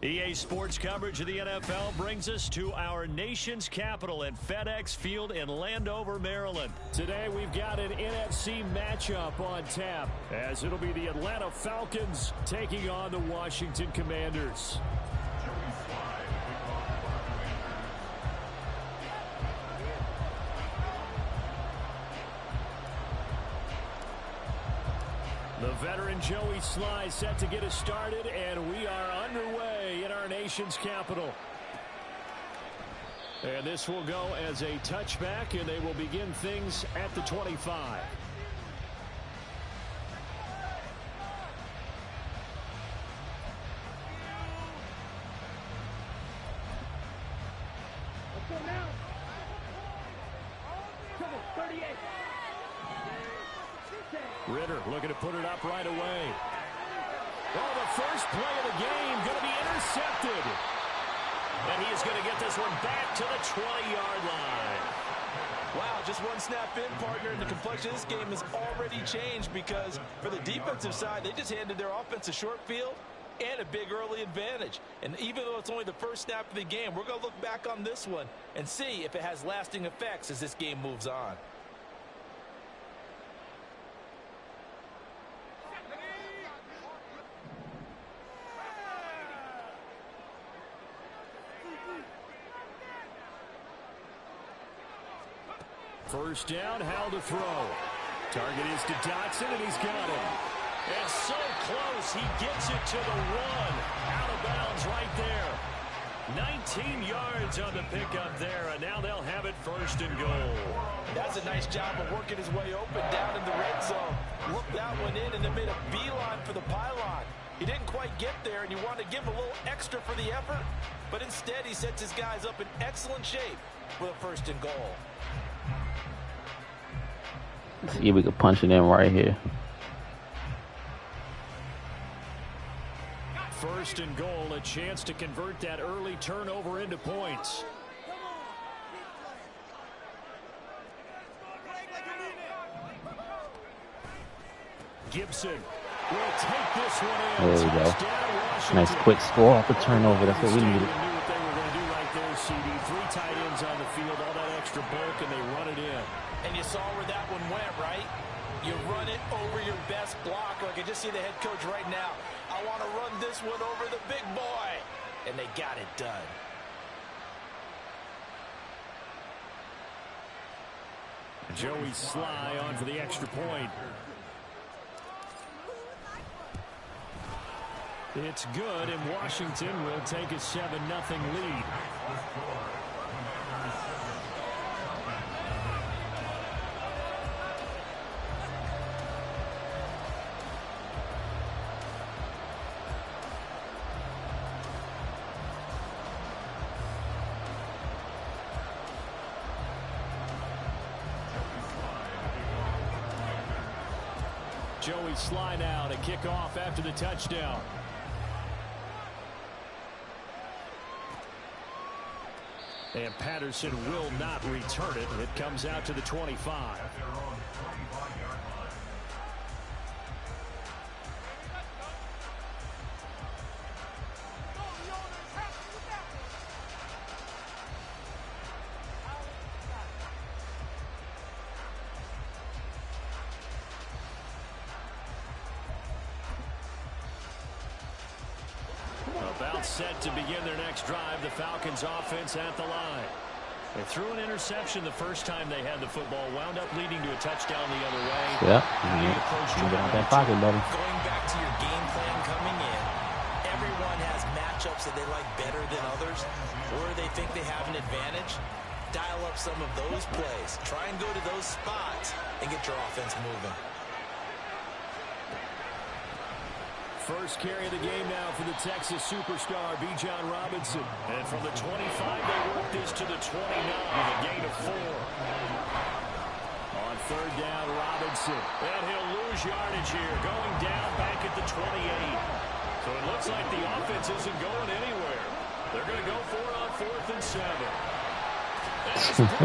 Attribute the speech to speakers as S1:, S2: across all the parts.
S1: EA Sports coverage of the NFL brings us to our nation's capital at FedEx Field in Landover, Maryland. Today we've got an NFC matchup on tap, as it'll be the Atlanta Falcons taking on the Washington Commanders. The veteran Joey Sly set to get us started, and we are underway in our nation's capital. And this will go as a touchback, and they will begin things at the 25.
S2: Let's go now. Come on, 38.
S1: Ritter looking to put it up right away. Oh, the first play of the game going to be intercepted. And he is going to get this one back to the 20-yard line.
S3: Wow, just one snap in, partner, and the complexion of this game has already changed because for the defensive side, they just handed their offense a short field and a big early advantage. And even though it's only the first snap of the game, we're going to look back on this one and see if it has lasting effects as this game moves on.
S1: First down, how to throw. Target is to Dotson, and he's got him. And so close, he gets it to the one. Out of bounds right there. 19 yards on the pickup there, and now they'll have it first and goal.
S3: That's a nice job of working his way open down in the red zone. Looked that one in and then made a beeline for the pylon. He didn't quite get there, and you want to give him a little extra for the effort, but instead he sets his guys up in excellent shape with a first and goal.
S4: Let's see if we can punch it in right here.
S1: First and goal, a chance to convert that early turnover into points. Gibson will take this one in.
S4: There we go. Nice quick score off the turnover. That's what we needed.
S1: Knew what they were going to do right there, CD. 3 tight ends on the field, all that extra bulk, and they run it in.
S3: And you saw where that one went, right? You run it over your best block. Like I just see the head coach right now. I want to run this one over the big boy. And they got it done.
S1: Joey Sly on for the extra point. It's good, and Washington will take a 7-0 lead. Joey Sly now to kick off after the touchdown. And Patterson will not return it. It comes out to the 25. About set to begin their next drive. The Falcons offense at the line. They threw an interception the first time they had the football. Wound up leading to a touchdown the other way.
S4: Yeah. Get out that pocket, buddy.
S3: Going back to your game plan coming in, everyone has matchups that they like better than others, or they think they have an advantage. Dial up some of those plays. Try and go to those spots and get your offense moving.
S1: First carry of the game now for the Texas superstar, Bijan Robinson. And from the 25, they work this to the 29, a gain of 4. On third down, Robinson. And he'll lose yardage here, going down back at the 28. So it looks like the offense isn't going anywhere. They're going to go for it on 4th and 7.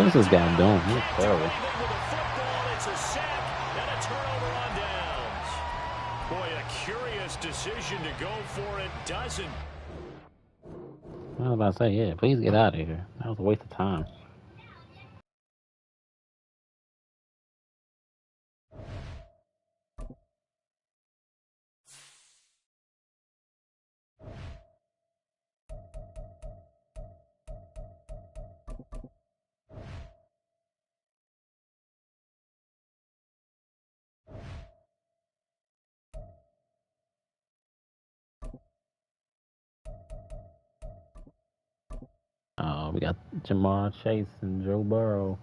S4: What is this guy doing? He's terrible.
S1: With a football, it's a sack and a turnover on downs. Boy, a curious decision to go for it. Doesn't.
S4: I was about to say, yeah, please get out of here. That was a waste of time. We got Jamar Chase and Joe Burrow.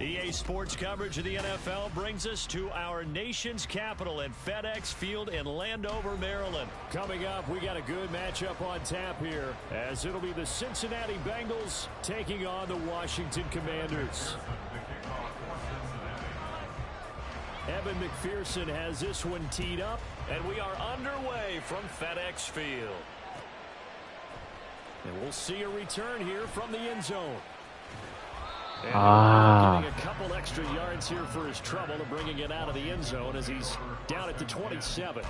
S1: EA Sports coverage of the NFL brings us to our nation's capital at FedEx Field in Landover, Maryland. Coming up, we got a good matchup on tap here, as it'll be the Cincinnati Bengals taking on the Washington Commanders. Evan McPherson has this one teed up, and we are underway from FedEx Field. And we'll see a return here from the end zone. And getting a couple extra yards here for his trouble and bringing it out of the end zone as he's down at the 27.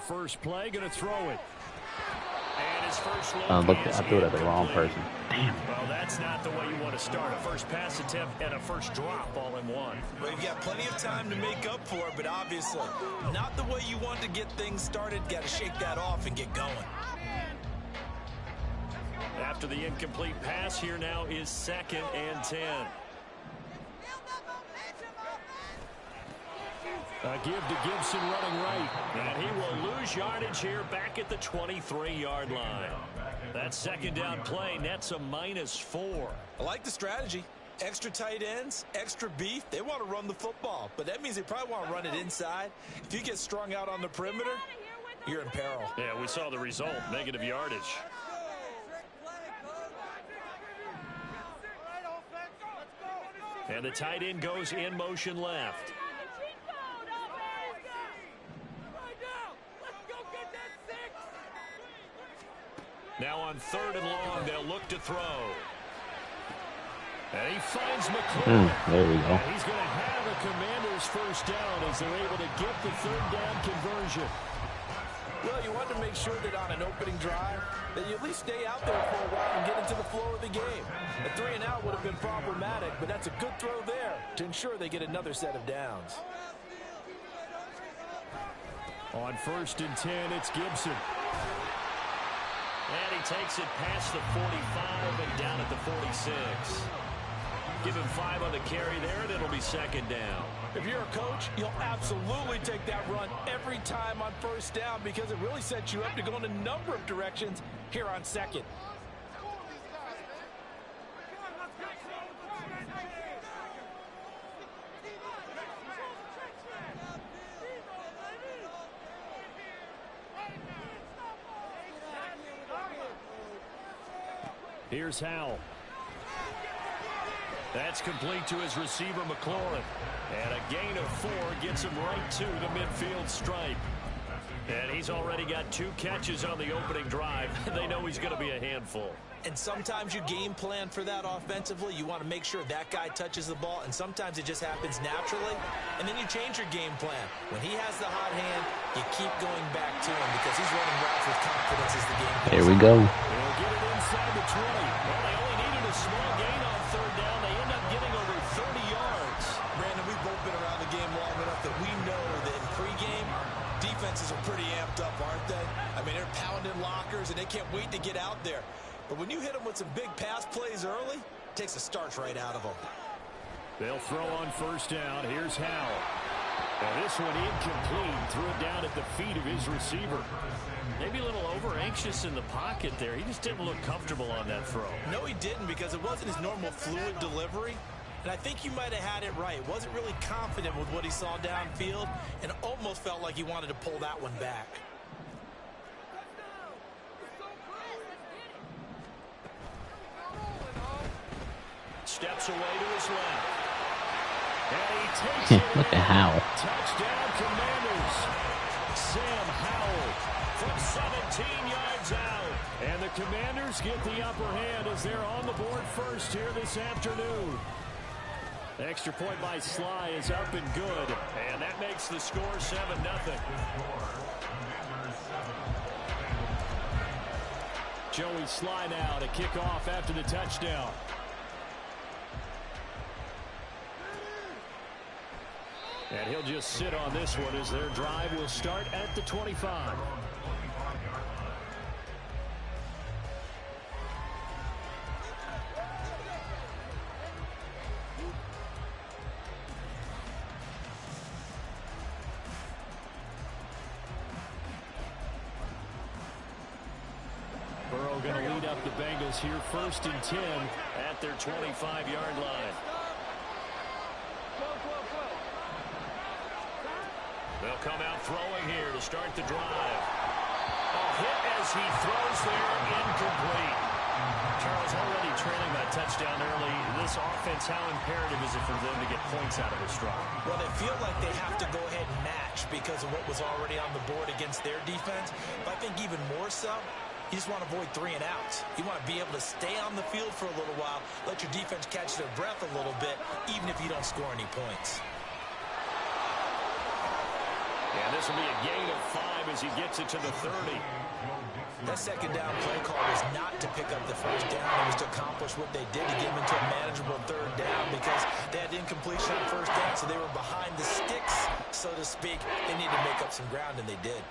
S1: First play, going to throw it. And his first
S4: look, I threw it at the wrong person. Damn.
S1: Well, that's not the way you want to start. A first pass attempt and a first drop all in one.
S3: Well, you've got plenty of time to make up for it, but obviously not the way you want to get things started. Got to shake that off and get going.
S1: After the incomplete pass, here now is 2nd and 10. A give to Gibson running right, and he will lose yardage here back at the 23-yard line. That second down play nets a -4.
S3: I like the strategy. Extra tight ends, extra beef. They want to run the football, but that means they probably want to run it inside. If you get strung out on the perimeter, you're in peril.
S1: Yeah, we saw the result, negative yardage. And the tight end goes in motion left. Now on 3rd and long, they'll look to throw. And he finds McClure.
S4: There we go.
S1: And he's going to have a Commander's first down as they're able to get the 3rd down conversion.
S3: Well, you want to make sure that on an opening drive that you at least stay out there for a while and get into the flow of the game. A 3 and out would have been problematic, but that's a good throw there to ensure they get another set of downs.
S1: On 1st and 10, it's Gibson. And he takes it past the 45 and down at the 46. Give him 5 on the carry there, and it'll be 2nd down.
S3: If you're a coach, you'll absolutely take that run every time on 1st down because it really sets you up to go in a number of directions here on 2nd.
S1: Here's Howell. That's complete to his receiver, McLaurin. And a gain of 4 gets him right to the midfield stripe. And he's already got 2 catches on the opening drive. They know he's going to be a handful.
S3: And sometimes you game plan for that offensively. You want to make sure that guy touches the ball, and sometimes it just happens naturally. And then you change your game plan. When he has the hot hand, you keep going back to him because he's running routes with confidence as the game goes on.
S4: Here we go.
S1: They'll get it inside the 20. Well, they only needed a small gain on 3rd down. They end up getting over 30 yards.
S3: Brandon, we've both been around the game long enough that we know that in pregame, defenses are pretty amped up, aren't they? I mean, they're pounding lockers, and they can't wait to get out there. But when you hit them with some big pass plays early, it takes the starch right out of them.
S1: They'll throw on 1st down. Here's Howell. And this one incomplete. Threw it down at the feet of his receiver. Maybe a little over-anxious in the pocket there. He just didn't look comfortable on that throw.
S3: No, he didn't because it wasn't his normal fluid delivery. And I think you might have had it right. Wasn't really confident with what he saw downfield and almost felt like he wanted to pull that one back.
S1: steps away to his left. And he takes it.
S4: Look at Howell.
S1: Touchdown, Commanders. Sam Howell from 17 yards out. And the Commanders get the upper hand as they're on the board first here this afternoon. The extra point by Sly is up and good. And that makes the score 7-0. Joey Sly now to kick off after the touchdown. And he'll just sit on this one as their drive will start at the 25. Burrow going to lead up the Bengals here, 1st and 10 at their 25-yard line. They'll come out throwing here to start the drive. A hit as he throws there, incomplete. Charles already trailing that touchdown early. This offense, how imperative is it for them to get points out of this drive?
S3: Well, they feel like they have to go ahead and match because of what was already on the board against their defense. But I think even more so, you just want to avoid 3 and outs. You want to be able to stay on the field for a little while, let your defense catch their breath a little bit, even if you don't score any points.
S1: And this will be a gain of 5 as he gets it to the 30.
S3: That second down play call was not to pick up the first down. It was to accomplish what they did to get them into a manageable 3rd down because they had incompletion on 1st down, so they were behind the sticks, so to speak. They needed to make up some ground, and they did.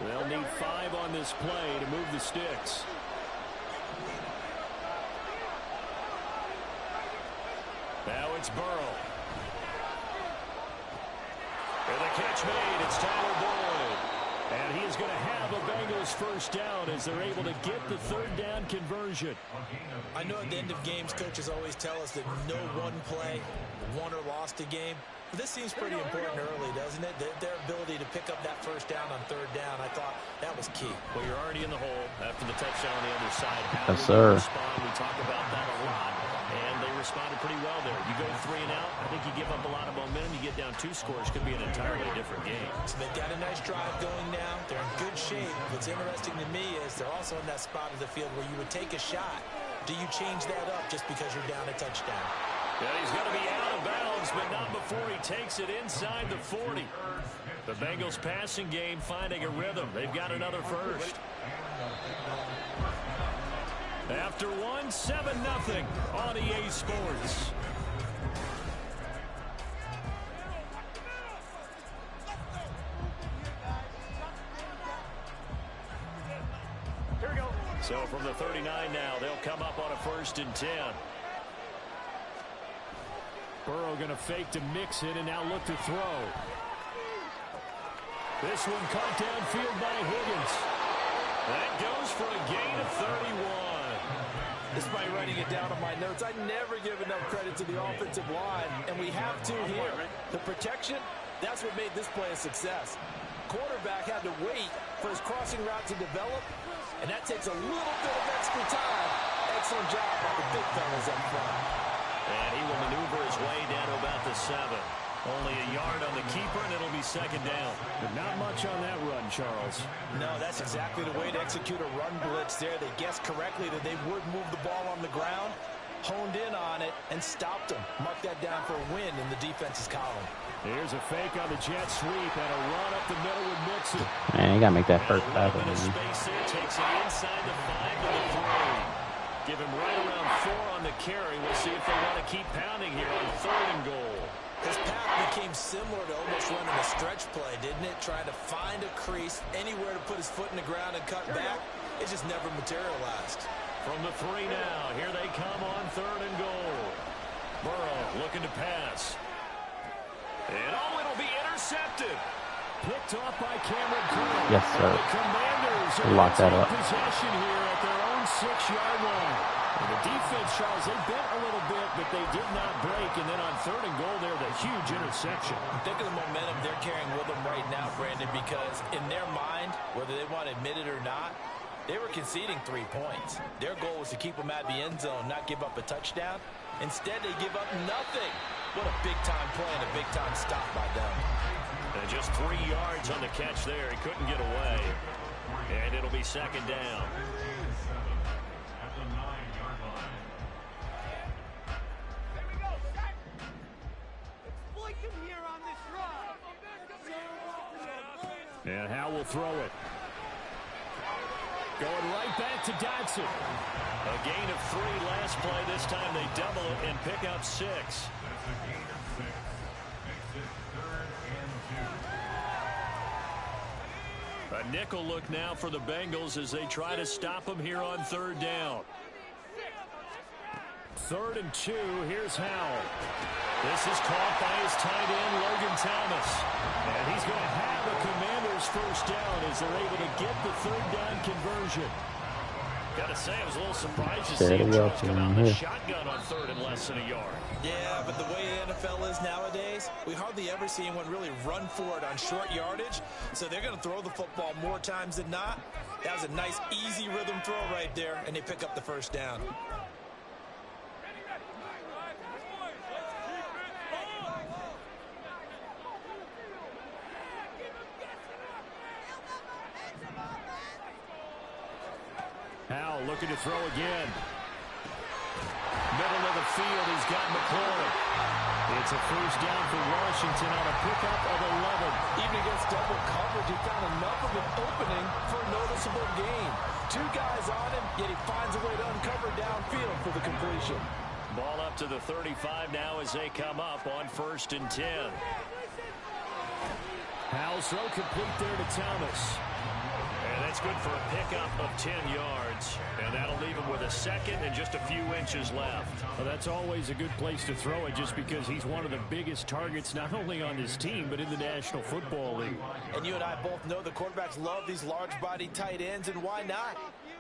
S1: They'll need 5 on this play to move the sticks. Now it's Burrow. And the catch made. It's Tyler Boyd. And he is going to have a Bengals first down as they're able to get the 3rd down conversion.
S3: I know at the end of games, coaches always tell us that no one play won or lost a game. But this seems pretty important early, doesn't it? Their ability to pick up that first down on 3rd down, I thought that was key.
S1: Well, you're already in the hole after the touchdown on the other side.
S4: Yes, sir.
S1: We talk about that a lot. And they responded pretty well there. You go 3 and out, I think you give up a lot of momentum. You get down 2 scores, could be an entirely different game.
S3: So they've got a nice drive going now. They're in good shape. What's interesting to me is they're also in that spot of the field where you would take a shot. Do you change that up just because you're down a touchdown?
S1: Yeah, he's going to be out of bounds, but not before he takes it inside the 40. The Bengals passing game finding a rhythm. They've got another first. After 1, 7-0 on EA Sports. Here we go. So from the 39 now, they'll come up on a 1st and 10. Burrow going to fake to mix it and now look to throw. This one caught downfield by Higgins. That goes for a gain of 31.
S3: Despite writing it down on my notes, I never give enough credit to the offensive line, and we have to here. The protection, that's what made this play a success. Quarterback had to wait for his crossing route to develop, and that takes a little bit of extra time. Excellent job by the big fellas up front.
S1: And he will maneuver his way down to about the 7. Only a yard on the keeper, and it'll be 2nd down. But not much on that run, Charles.
S3: No, that's exactly the way to execute a run blitz there. They guessed correctly that they would move the ball on the ground, honed in on it, and stopped them. Mark that down for a win in the defense's column.
S1: Here's a fake on the jet sweep, and a run up the middle with Mixon.
S4: Man, you got to make that first tackle.
S1: Space there, takes it inside the 5 to the 3. Give him right around 4 on the carry. We'll see if they want to keep pounding here on 3rd and goal.
S3: His path became similar to almost running a stretch play, didn't it? Trying to find a crease, anywhere to put his foot in the ground and cut back. It just never materialized.
S1: From the 3 now, here they come on 3rd and goal. Burrow looking to pass. And it'll be intercepted. Picked off by Cameron Curl.
S4: Yes, sir.
S1: The Commanders are
S4: lock that up.
S1: possession here at their own 6-yard line. And the defense, Charles, they bent a little bit, but they did not break. And then on 3rd and goal there, the huge interception.
S3: Think of the momentum they're carrying with them right now, Brandon, because in their mind, whether they want to admit it or not, they were conceding 3 points. Their goal was to keep them at the end zone, not give up a touchdown. Instead, they give up nothing. What a big-time play and a big-time stop by them.
S1: And just 3 yards on the catch there. He couldn't get away. And it'll be second down. And Howe will throw it. Going right back to Dotson. A gain of 3 last play. This time they double it and pick up 6. A nickel look now for the Bengals as they try to stop him here on 3rd down. 3rd and 2. Here's Howell. This is caught by his tight end, Logan Thomas. And he's going to have a Commanders first down as they're able to get the 3rd down conversion. Got to say, I was a little surprised to see him come out in the shotgun on 3rd and less than a yard.
S3: Yeah, but the way the NFL is nowadays, we hardly ever see anyone really run for it on short yardage. So they're going to throw the football more times than not. That was a nice, easy rhythm throw right there, and they pick up the first down.
S1: Howell looking to throw again. Middle of the field, he's got McLaurin. It's a first down for Washington on a pickup of 11.
S3: Even against double coverage, he found enough of an opening for a noticeable gain. 2 guys on him, yet he finds a way to uncover downfield for the completion.
S1: Ball up to the 35 now as they come up on 1st and 10. Howell's throw complete there to Thomas. And that's good for a pickup of 10 yards. And that'll leave him with a 2nd and just a few inches left. Well, that's always a good place to throw it just because he's one of the biggest targets not only on his team but in the National Football League.
S3: And you and I both know the quarterbacks love these large-bodied tight ends, and why not?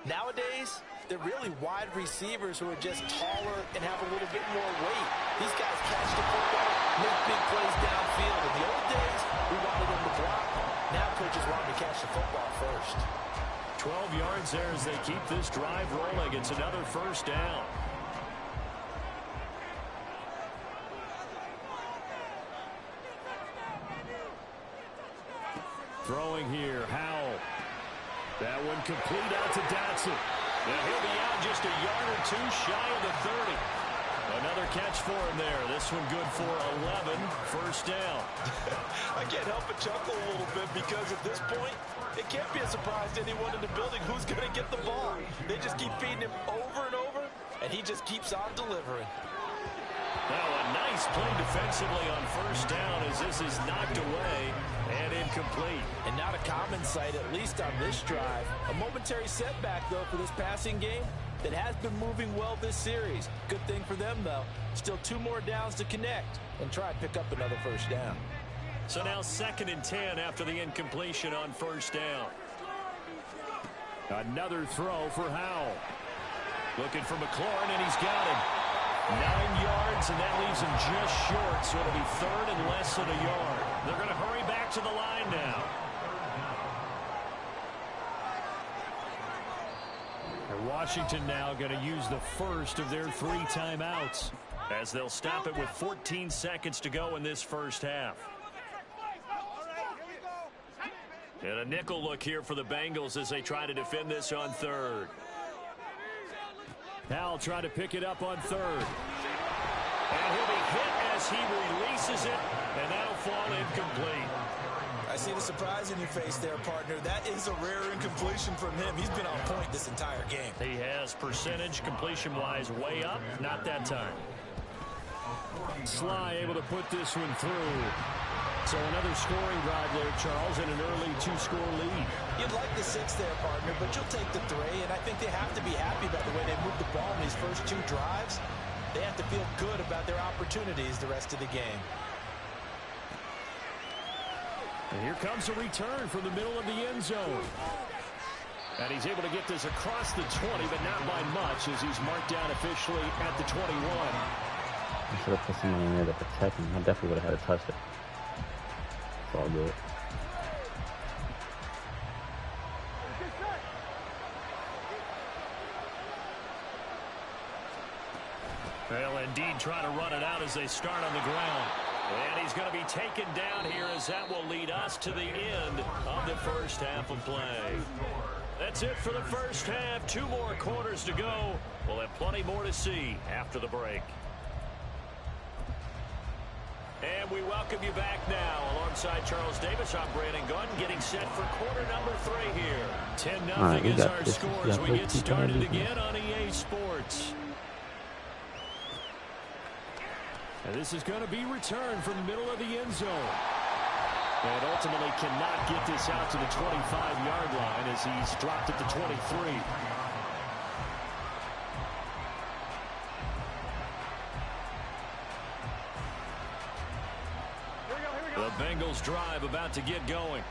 S3: Nowadays, they're really wide receivers who are just taller and have a little bit more weight. These guys catch the football, make big plays downfield. In the old days, we wanted them to block. Now coaches want to catch the football first.
S1: 12 yards there as they keep this drive rolling. It's another first down. Throwing here, Howell. That one complete out to Dotson. Now he'll be out just a yard or 2 shy of the 30. Another catch for him there. This one good for 11. First down.
S3: I can't help but chuckle a little bit because at this point, it can't be a surprise to anyone in the building who's going to get the ball. They just keep feeding him over and over, and he just keeps on delivering.
S1: Now a nice play defensively on first down as this is knocked away and incomplete.
S3: And not a common sight, at least on this drive. A momentary setback, though, for this passing game that has been moving well this series. Good thing for them, though. Still 2 more downs to connect and try and pick up another first down.
S1: So now 2nd and 10 after the incompletion on first down. Another throw for Howell. Looking for McLaurin, and he's got him. 9 yards, and that leaves him just short, so it'll be 3rd and less than a yard. They're going to hurry back to the line now. And Washington now going to use the first of their 3 timeouts as they'll stop it with 14 seconds to go in this first half. And a nickel look here for the Bengals as they try to defend this on 3rd. Howell trying to pick it up on 3rd. And he'll be hit as he releases it, and that'll fall incomplete.
S3: I see the surprise in your face there, partner. That is a rare incompletion from him. He's been on point this entire game.
S1: He has percentage completion-wise way up. Not that time. Sly able to put this one through. So another scoring drive there, Charles, and an early 2-score lead.
S3: You'd like the 6 there, partner, but you'll take the 3, and I think they have to be happy about the way they moved the ball in these first 2 drives. They have to feel good about their opportunities the rest of the game.
S1: And here comes a return from the middle of the end zone. And he's able to get this across the 20, but not by much as he's marked down officially at the 21.
S4: I should have put somebody in there to protect him. I definitely would have had to touch it. It's all good.
S1: Well, and indeed try to run it out as they start on the ground. And he's going to be taken down here as that will lead us to the end of the first half of play. That's it for the first half. 2 more quarters to go. We'll have plenty more to see after the break. And we welcome you back now. Alongside Charles Davis, I'm Brandon Gunn, getting set for quarter number 3 here. 10-0 is our score as we get started again on EA Sports. And this is going to be returned from the middle of the end zone. And ultimately cannot get this out to the 25-yard line as he's dropped it to 23. The Bengals drive about to get going.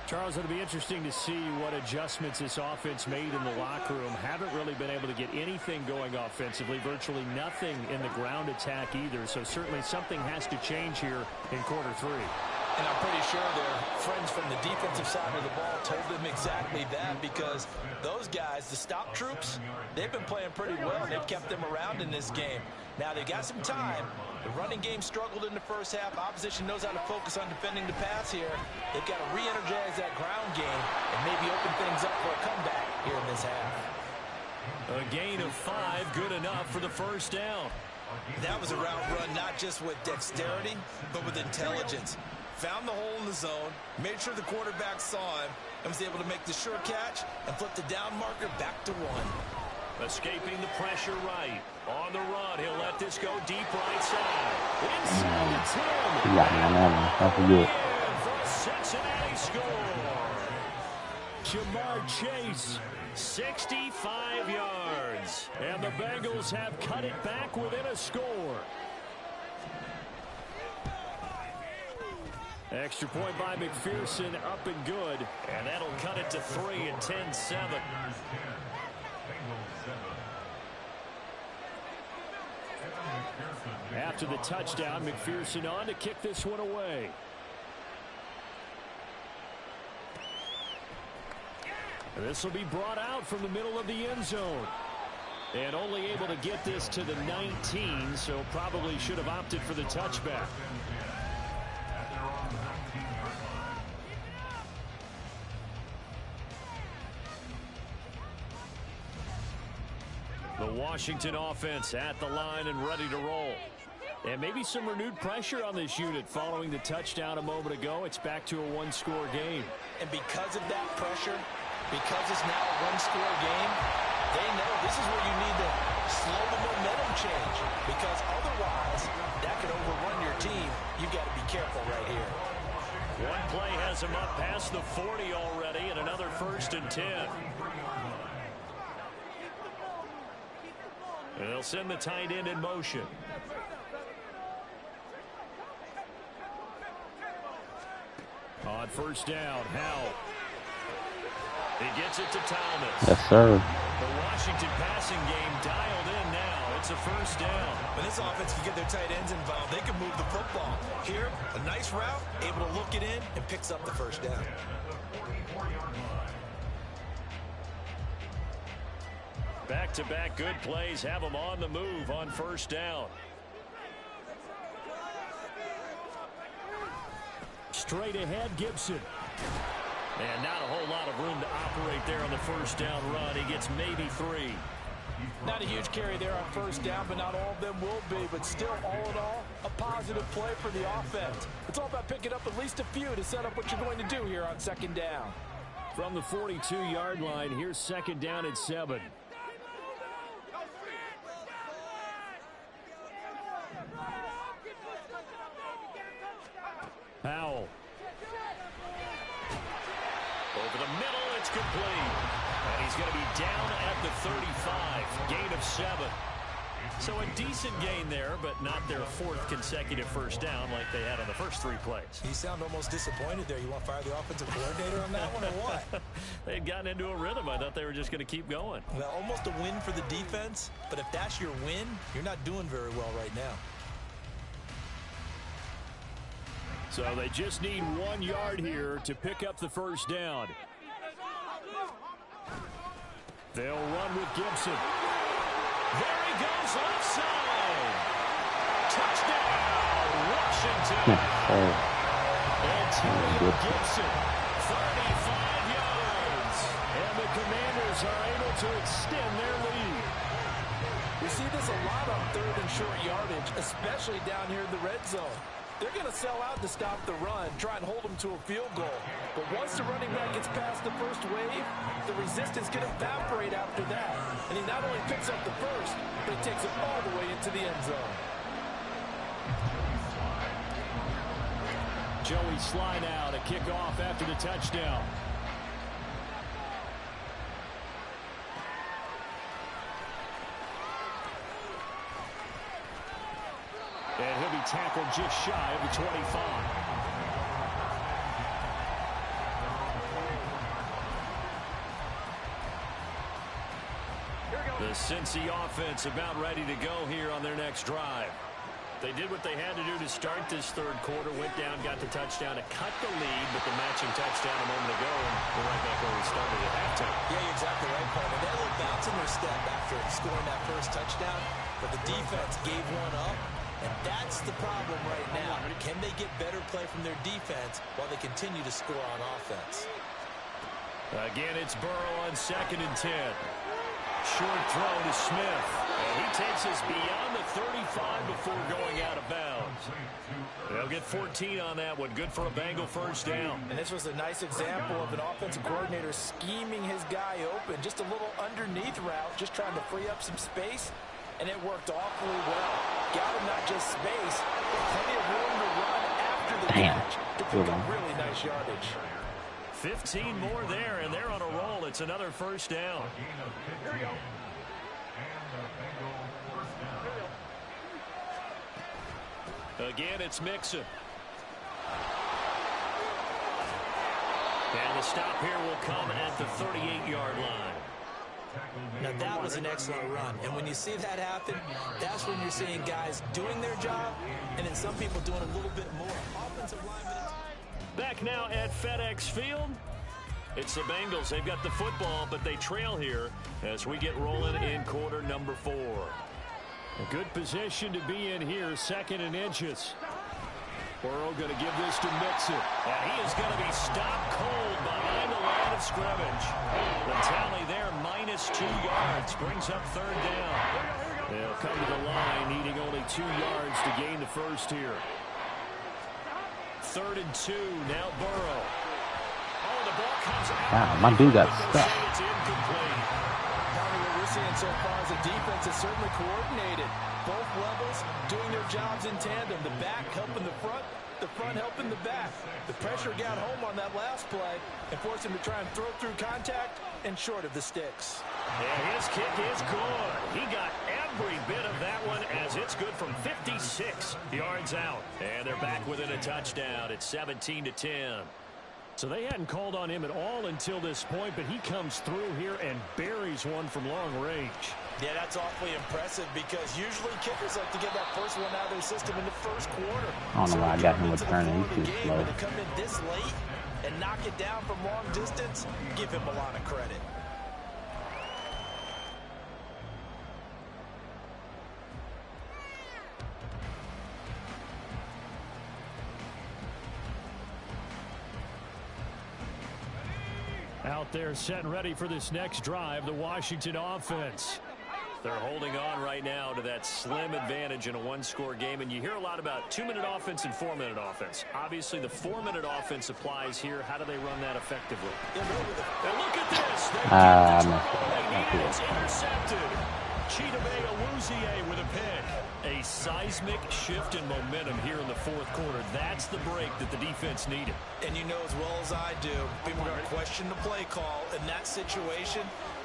S1: Charles, it'll be interesting to see what adjustments this offense made in the locker room. Haven't really been able to get anything going offensively, virtually nothing in the ground attack either. So certainly something has to change here in quarter 3.
S3: And I'm pretty sure their friends from the defensive side of the ball told them exactly that, because those guys, the stop troops, they've been playing pretty well, and they've kept them around in this game. Now, they've got some time. The running game struggled in the first half. Opposition knows how to focus on defending the pass here. They've got to re-energize that ground game and maybe open things up for a comeback here in this half.
S1: A gain of 5, good enough for the first down.
S3: That was a route run not just with dexterity, but with intelligence. Found the hole in the zone, made sure the quarterback saw him, and was able to make the sure catch and flip the down marker back to 1.
S1: Escaping the pressure right. On the run, he'll let this go deep right side. Inside the 10. And for a Cincinnati score. Jamar Chase, 65 yards. And the Bengals have cut it back within a score. Extra point by McPherson, up and good. And that'll cut it to 3 and 10-7. After the touchdown, McPherson on to kick this one away. This will be brought out from the middle of the end zone. And only able to get this to the 19, so probably should have opted for the touchback. The Washington offense at the line and ready to roll. And maybe some renewed pressure on this unit following the touchdown a moment ago. It's back to a 1-score game.
S3: And because of that pressure, because it's now a 1-score game, they know this is where you need to slow the momentum change, because otherwise that could overrun your team. You've got to be careful right here.
S1: One play has him up past the 40 already, and another 1st and 10. And they'll send the tight end in motion. On first down, Howell. He gets it to Thomas.
S4: Yes, sir.
S1: The Washington passing game dialed in now. It's a first down.
S3: When this offense can get their tight ends involved, they can move the football. Here, a nice route, able to look it in, and picks up the first down.
S1: Back-to-back good plays have them on the move on first down. Straight ahead, Gibson. And not a whole lot of room to operate there on the first down run. He gets maybe 3.
S3: Not a huge carry there on first down, but not all of them will be. But still, all in all, a positive play for the offense. It's all about picking up at least a few to set up what you're going to do here on second down.
S1: From the 42-yard line, here's second down and 7. Howell. Over the middle, it's complete. And he's going to be down at the 35. Gain of 7. So a decent gain there, but not their 4th consecutive first down like they had on the first 3 plays.
S3: You sound almost disappointed there. You want to fire the offensive coordinator on that one or what?
S1: They had gotten into a rhythm. I thought they were just going to keep going.
S3: Well, almost a win for the defense, but if that's your win, you're not doing very well right now.
S1: So they just need 1 yard here to pick up the first down. They'll run with Gibson. There he goes left side. 10. And Terry Gibson, 35 yards. And the Commanders are able to extend their lead.
S3: We see this a lot on third and short yardage, especially down here in the red zone. They're going to sell out to stop the run, try and hold them to a field goal. But once the running back gets past the first wave, the resistance can evaporate after that. And he not only picks up the first, but he takes it all the way into the end zone.
S1: Joey Sly now to kick off after the touchdown. And he'll be tackled just shy of the 25. The Cincy offense about ready to go here on their next drive. They did what they had to do to start this third quarter, went down, got the touchdown to cut the lead, but the matching touchdown a moment ago, and we're right back where we started at halftime.
S3: Yeah, you're exactly right, Paul. They had a little bounce in their step after scoring that first touchdown, but the defense gave one up, and that's the problem right now. Can they get better play from their defense while they continue to score on offense?
S1: Again, it's Burrow on 2nd and 10. Short throw to Smith. And he takes us beyond the 35 before going out of bounds. They'll get 14 on that one. Good for a Bengal first down.
S3: And this was a nice example of an offensive coordinator scheming his guy open. Just a little underneath route, just trying to free up some space. And it worked awfully well. Got him not just space, but plenty of room to run after the catch to pick up really nice yardage.
S1: 15 more there, and they're on a roll. It's another first down. Here we go. Again, it's Mixon. And the stop here will come at the 38-yard line.
S3: Now, that was an excellent run. And when you see that happen, that's when you're seeing guys doing their job and then some people doing a little bit more. Offensive linemen.
S1: Back now at FedEx Field. It's the Bengals. They've got the football, but they trail here as we get rolling in quarter number 4. A good position to be in here, 2nd and inches. Burrow going to give this to Mixon. And he is going to be stopped cold behind the line of scrimmage. The tally there, -2 yards, brings up 3rd down. They'll come to the line, needing only 2 yards to gain the first here. 3rd and 2, now Burrow. Oh, the ball comes out.
S4: Wow, my dude got stuck.
S1: It's incomplete.
S3: What we're seeing so far is the defense is certainly coordinated. Both levels doing their jobs in tandem. The back helping the front helping the back. The pressure got home on that last play and forced him to try and throw through contact and short of the sticks.
S1: And his kick is good. He got every bit of that one as it's good from 56 yards out. And they're back within a touchdown. It's 17-10. So they hadn't called on him at all until this point, but he comes through here and buries one from long range.
S3: Yeah, that's awfully impressive because usually kickers like to get that first one out of their system in the first quarter.
S4: I don't know why I got him returning. He's too slow.
S3: To come in this late and knock it down from long distance, give him a lot of credit.
S1: Out there set and ready for this next drive, the Washington offense. They're holding on right now to that slim advantage in a one-score game, and you hear a lot about 2-minute offense and 4-minute offense. Obviously, the 4-minute offense applies here. How do they run that effectively? And look at this. They it's intercepted. Chidobe Awuzie with a pick. A seismic shift in momentum here in the fourth quarter. That's the break that the defense needed.
S3: And you know as well as I do, people are going to question the play call in that situation.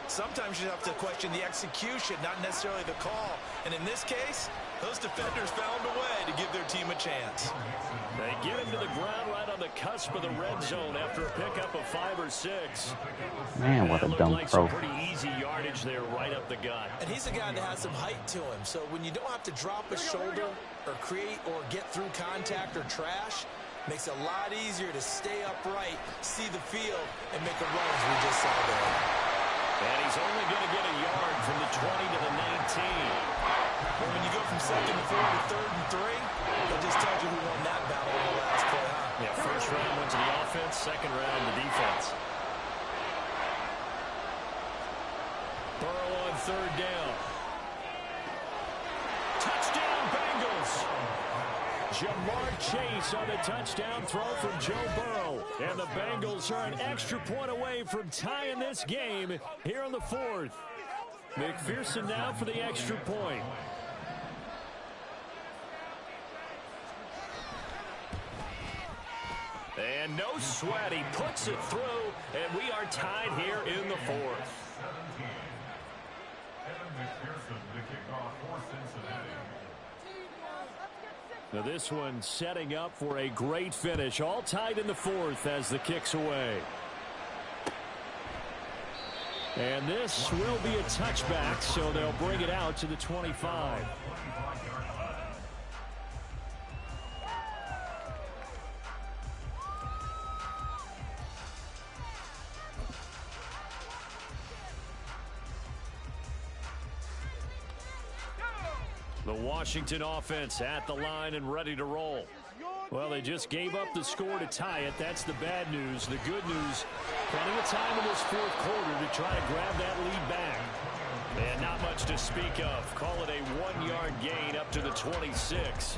S3: Sometimes you have to question the execution, not necessarily the call. And in this case, those defenders found a way to give their team a chance.
S1: They get him to the ground right on the cusp of the red zone after a pickup of 5 or 6.
S4: Man, what a dumb
S1: like
S4: throw.
S1: Some pretty easy yardage there right up the gut.
S3: And he's a guy that has some height to him. So when you don't have to drop a shoulder or create or get through contact or trash, makes it a lot easier to stay upright, see the field, and make a run as we just saw there.
S1: And he's only going to get a yard from the 20 to the 19.
S3: Well, when you go from 2nd and 4 to 3rd and 3, that just tells you who won that battle.
S1: Jamar Chase on the touchdown throw from Joe Burrow. And the Bengals are an extra point away from tying this game here in the fourth. McPherson now for the extra point. And no sweat, he puts it through, and we are tied here in the fourth. Now this one setting up for a great finish, all tied in the fourth as the kick's away. And this will be a touchback, so they'll bring it out to the 25. The Washington offense at the line and ready to roll. Well, they just gave up the score to tie it. That's the bad news. The good news, plenty of time in this fourth quarter to try to grab that lead back. And not much to speak of. Call it a 1-yard gain up to the 26.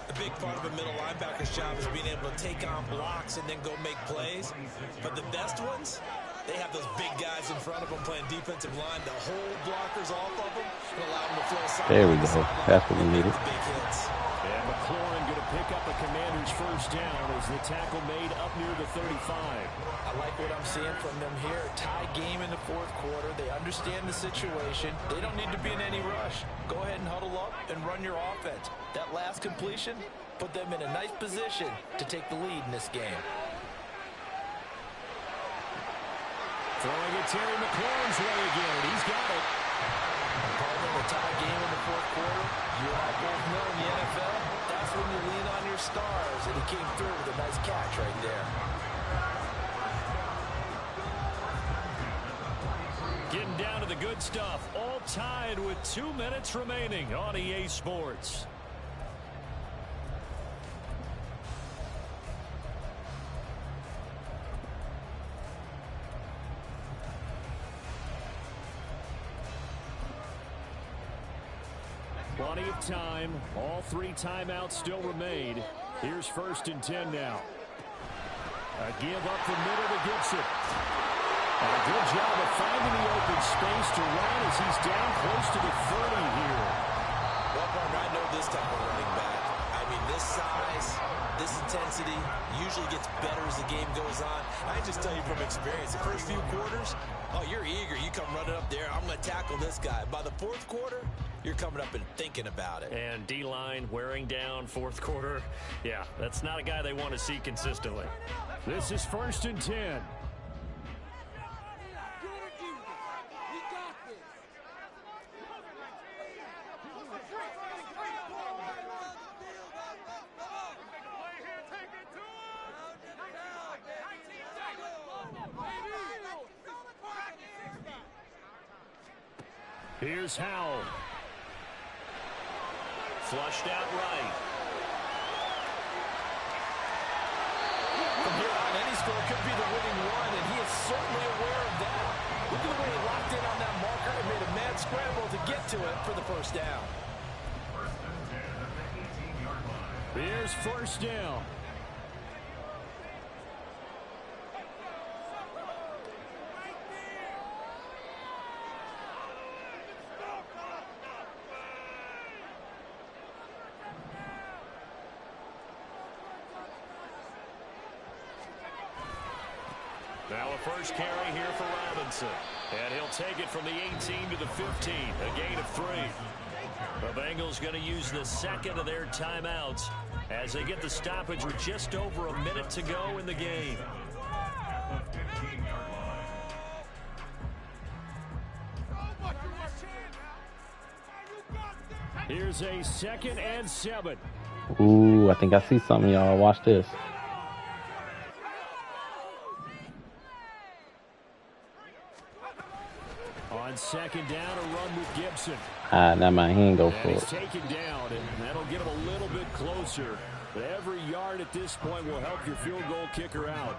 S3: A big part of a middle linebacker's job is being able to take on blocks and then go make plays. But the best ones, they have those big guys in front of them playing defensive line to hold blockers off of them and allow them to flow sideline.
S4: There we go. That's what we needed.
S3: Big hits.
S1: And McLaurin going to pick up a Commander's first down as the tackle made up near the 35.
S3: I like what I'm seeing from them here. Tie game in the fourth quarter. They understand the situation. They don't need to be in any rush. Go ahead and huddle up and run your offense. That last completion put them in a nice position to take the lead in this game.
S1: Throwing it Terry McLaurin's way again. He's got it.
S3: Part of a tie game in the fourth quarter. You and I both know in the NFL, that's when you lean on your stars. And he came through with a nice catch right there.
S1: Getting down to the good stuff. All tied with 2 minutes remaining on EA Sports. Plenty of time. All 3 timeouts still remain. Here's 1st and 10 now. A give up the middle to Gibson. And a good job of finding the open space to run as he's down close to the 30 here.
S3: Well, partner, I know this type of running back. I mean, this size, this intensity usually gets better as the game goes on. I just tell you from experience, the first few quarters, oh, you're eager. You come running up there, I'm going to tackle this guy. By the fourth quarter, you're coming up and thinking about it.
S1: And D-line wearing down fourth quarter. Yeah, that's not a guy they want to see consistently. This is 1st and 10. Here's Howell. Flushed out right.
S3: From here on, any score could be the winning one, and he is certainly aware of that. Look at the way he locked in on that marker and made a mad scramble to get to it for the first down.
S1: Here's 1st down. Now a first carry here for Robinson. And he'll take it from the 18 to the 15, a gain of 3. The Bengals going to use the second of their timeouts as they get the stoppage with just over a minute to go in the game. Here's a 2nd and 7.
S4: Ooh, I think I see something, y'all. Watch this.
S1: On 2nd down, a run with Gibson.
S4: Now my hand go for
S1: He's
S4: it.
S1: taken down, and that'll get him a little bit closer. But every yard at this point will help your field goal kicker out.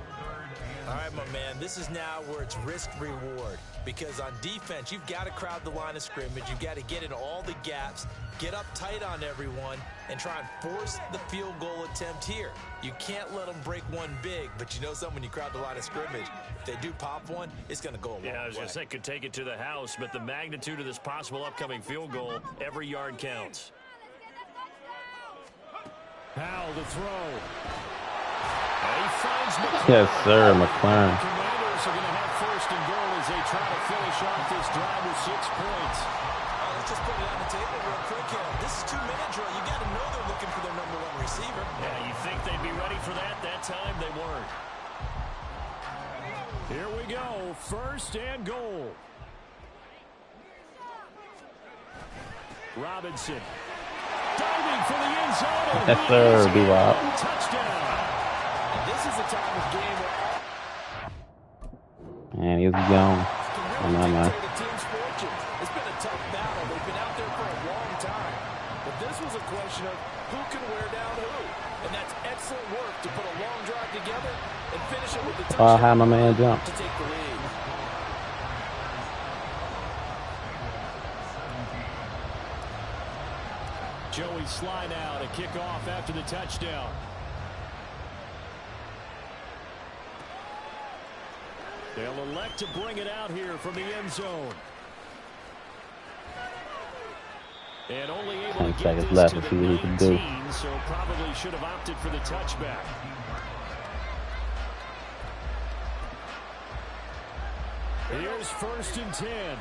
S3: All right, my man, this is now where it's risk-reward. Because on defense, you've got to crowd the line of scrimmage. You've got to get in all the gaps, get up tight on everyone, and try and force the field goal attempt here. You can't let them break one big, but you know something, when you crowd the line of scrimmage, if they do pop one, it's going to go a long way.
S1: Yeah, I was going to say, could take it to the house, but the magnitude of this possible upcoming field goal, every yard counts. Powell to throw. And he finds McLaurin.
S4: Yes, sir, McLaurin.
S1: The Commanders are going to have first and goal as they try to finish off this drive with 6 points.
S3: Let's just put it on the table real quick here. This is 2-minute drill. You got to know they're looking for their #1 receiver.
S1: Yeah, you think they'd be ready for that? That time they weren't. Here we go. First and goal. Robinson. Diving for the end zone.
S4: Yes, sir, B-Rob.
S1: Touchdown.
S3: And this is a time of game where
S4: Man, he's gone.
S3: can really dictate a team's fortunes. It's been a tough battle. They've been out there for a long time. But this was a question of who can wear down who. And that's excellent work to put a long drive together and finish it with the touchdown.
S4: I'll have my man jump.
S3: To take the lead.
S1: Joey slide out, a kickoff after the touchdown. They'll elect to bring it out here from the end zone. And only able to
S4: 10
S1: get
S4: seconds
S1: this
S4: left
S1: to
S4: to
S1: the
S4: see what he can do.
S1: 19, so probably should have opted for the touchback. Here's first and 10.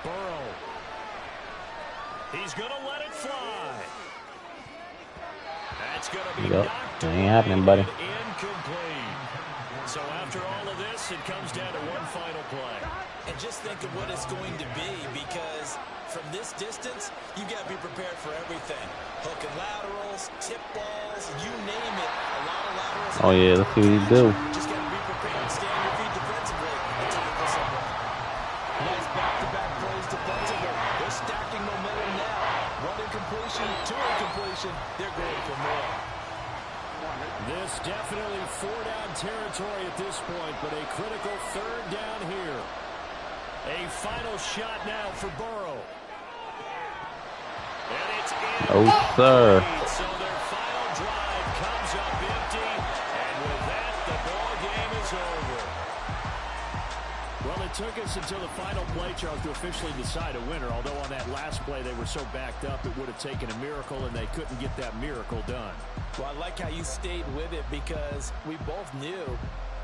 S1: Burrow. He's going to let it fly. That's going to be knocked away.
S4: Ain't happening, buddy.
S1: Incomplete. So after all of this, it comes down to one final play.
S3: And just think of what it's going to be, because from this distance, you've got to be prepared for everything. Hook and laterals, tip balls, you name it. A lot of laterals.
S4: Oh, yeah, let's see what he do.
S3: Just got to be prepared. Stay on your feet defensively and tackle someone. Nice back-to-back plays defensively. They're stacking momentum now. One incompletion, 2 incompletion. They're going for more.
S1: This definitely 4-down territory at this point, but a critical 3rd down here. A final shot now for Burrow. And it's in.
S4: Oh, sir.
S1: So their final drive comes up empty, and with that, the ball game is over. Well, it took us until the final play, Charles, to officially decide a winner, although on that last play they were so backed up it would have taken a miracle, and they couldn't get that miracle done.
S3: Well, I like how you stayed with it, because we both knew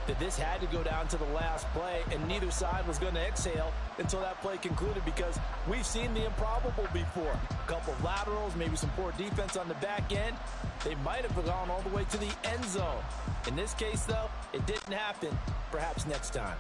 S3: that this had to go down to the last play, and neither side was going to exhale until that play concluded, because we've seen the improbable before. A couple of laterals, maybe some poor defense on the back end. They might have gone all the way to the end zone. In this case, though, it didn't happen. Perhaps next time.